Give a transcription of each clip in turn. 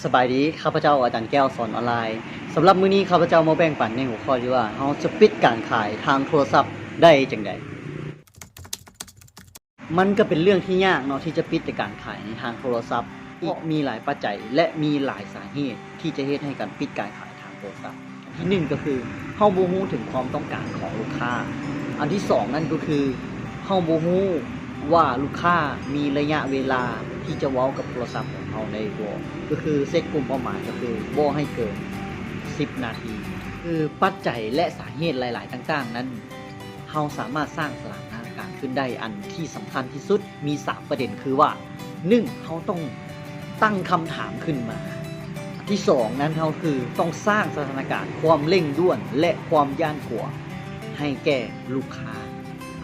สบายดีข้าพเจ้าอาจารย์แก้วสอนออนไลน์สำหรับมื้อนี้ข้าพเจ้ามาแบ่งปันในหัวข้อที่ว่าเราจะปิดการขายทางโทรศัพท์ได้จังไดมันก็เป็นเรื่องที่ยากเนาะที่จะปิดการขายในทางโทรศัพท์อีกมีหลายปัจจัยและมีหลายสาเหตุที่จะเฮ็ดให้การปิดการขายทางโทรศัพท์อันที่1ก็คือเฮาบ่ฮู้ถึงความต้องการของลูกค้าอันที่2นั่นก็คือเฮาบ่ฮู้ว่าลูกค้ามีระยะเวลาที่จะเว้ากับโทรศัพท์ของเฮาได้บ่ก็คือเซตกลุ่มเป้าหมายก็คือบ่ให้เกิน10นาทีคือปัจจัยและสาเหตุหลายๆต่างๆนั้นเฮาสามารถสร้างสถานการณ์ขึ้นได้อันที่สำคัญที่สุดมี3ประเด็นคือว่า1เฮาต้องตั้งคำถามขึ้นมาอันที่2นั้นเฮาคือต้องสร้างสถานการณ์ความเร่งด่วนและความย่านกลัวให้แก่ลูกค้า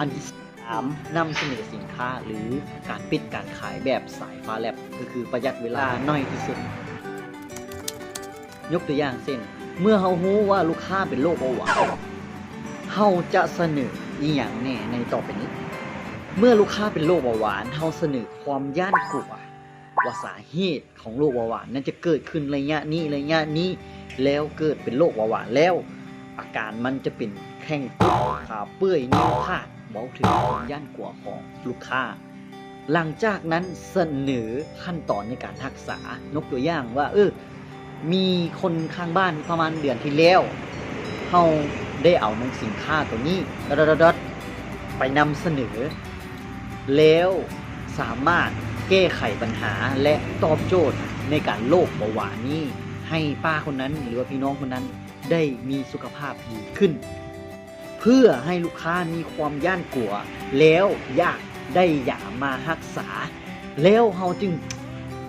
อันที่3นำเสนอสินค้าหรือการปิดการขายแบบสายฟ้าแลบก็คือประหยัดเวลาน้อยที่สุดยกตัวอย่างเช่นเมื่อเฮารู้ว่าลูกค้าเป็นโรคเบาหวานเฮาจะเสนออีหยังแน่ในต่อไปนี้เมื่อลูกค้าเป็นโรคเบาหวานเฮาเสนอความย่านกลัวว่าสาเหตุของโรคเบาหวานนั้นจะเกิดขึ้นระยะนี้แล้วเกิดเป็นโรคเบาหวานแล้วอาการมันจะเป็นแข้งขาเปื่อยนิ้วขาดบอกถึงความย่านกลัวของลูกค้าหลังจากนั้นเสนอขั้นตอนในการรักษายกตัวอย่างว่ามีคนข้างบ้านประมาณเดือนที่แล้วเฮาได้เอาสินค้าตัวนี้ไปนำเสนอแล้วสามารถแก้ไขปัญหาและตอบโจทย์ในการโรคเบาหวานนี้ให้ป้าคนนั้นหรือว่าพี่น้องคนนั้นได้มีสุขภาพดีขึ้นเพื่อให้ลูกค้ามีความย่านกลัวแล้วอยากได้ยามารักษาแล้วเฮาจึง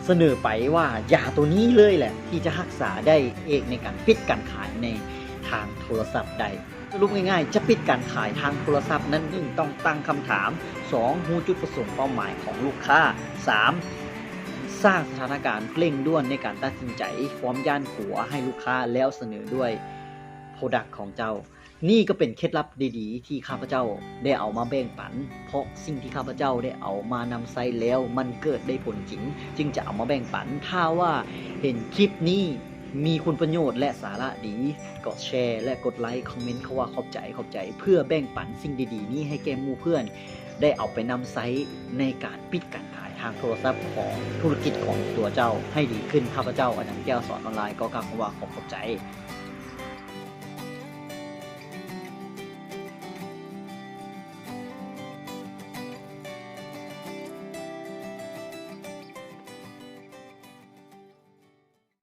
เสนอไปว่ายาตัวนี้เลยแหละที่จะรักษาได้เองในการปิดการขายในทางโทรศัพท์ได้สรุปง่ายๆจะปิดการขายทางโทรศัพท์นั้น1ต้องตั้งคำถาม2รู้จุดประสงค์เป้าหมายของลูกค้า3สร้างสถานการณ์เร่งด่วนในการตัดสินใจความย่านกลัวให้ลูกค้าแล้วเสนอด้วยโปรดักต์ของเจ้านี่ก็เป็นเคล็ดลับดีๆที่ข้าพเจ้าได้เอามาแบ่งปันเพราะสิ่งที่ข้าพเจ้าได้เอามานำใช้แล้วมันเกิดได้ผลจริงจึงจะเอามาแบ่งปันถ้าว่าเห็นคลิปนี้มีคุณประโยชน์และสาระดีกดแชร์และกดไลค์คอมเมนต์เขาว่าขอบใจเพื่อแบ่งปันสิ่งดีๆนี้ให้แก่หมู่เพื่อนได้เอาไปนำใช้ในการปิดการขายทางโทรศัพท์ของธุรกิจของตัวเจ้าให้ดีขึ้นข้าพเจ้าอาจารย์แก้วสอนออนไลน์ก็กล่าวคำว่าขอบใจ